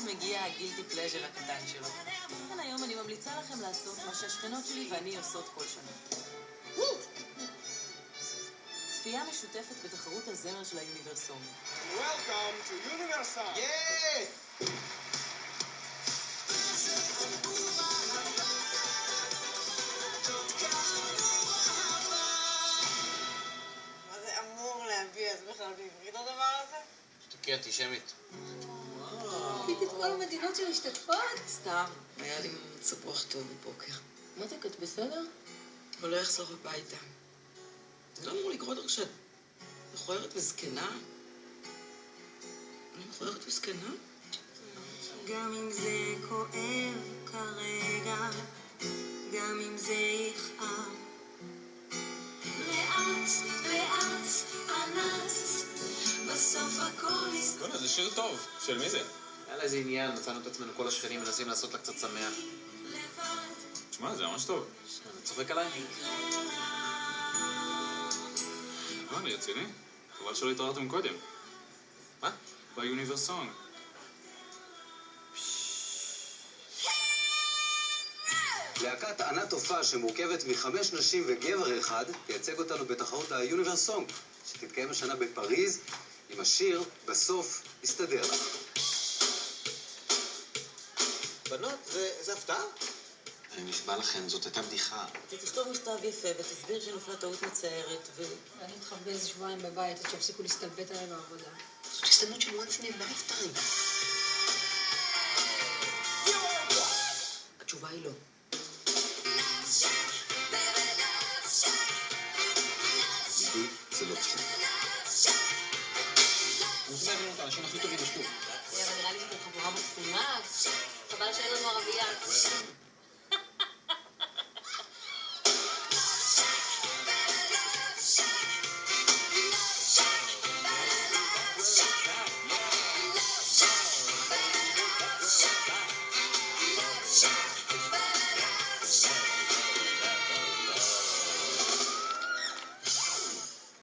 מגיע הגילטי פלז'ר הקטן שלו. לכן היום אני ממליצה לכם לעשות מה שהשכנות שלי ואני עושות כל שנה. צפייה משותפת בתחרות הזמר של היוניברסום. Welcome to Universal! Yes! מה זה אמור להביא אז בכלל בעברית הדבר הזה? שתקי אנטישמית. ראית את כל המדינות שמשתתפות? סתם, היה לי מצב רוח טוב בבוקר. מותק, את בסדר? הוא לא יחזור הביתה. זה לא אמור לקרות רק שאת מכוערת וזקנה? אני מכוערת וזקנה? גם אם זה כואב כרגע, גם אם זה יכאב. לאט, לאט, אנס, בסוף הכל יסתכל. זה שיר טוב. של מי זה? היה לה איזה עניין, מצאנו את עצמנו כל השכנים מנסים לעשות לה קצת שמח. תשמע, זה ממש טוב. אתה צוחק עליי? לא, אני רציני. חבל שלא התעררתם קודם. מה? ביוניברסונג. להקת ענת תופעה שמורכבת מ5 נשים וגבר אחד תייצג אותנו בתחרות היוניברסונג שתתקיים השנה בפריז עם השיר בסוף יסתדר לך. בנות, זה הפתעה? אני נשבע לכם, זאת הייתה בדיחה. תכתוב מכתב יפה ותסביר שנפלה טעות מצערת אני אתחבא שבועיים בבית עד שיפסיקו להסתלבט עליי בעבודה. זאת הסתנות של once in a lifetime. התשובה היא לא. עידית, זה לא צחוק. אני רוצה להבין את האנשים הכי טובים בשטור. אבל נראה לי שאתם חבורה מקסימה. חבל שאין לנו ערבייה. Shut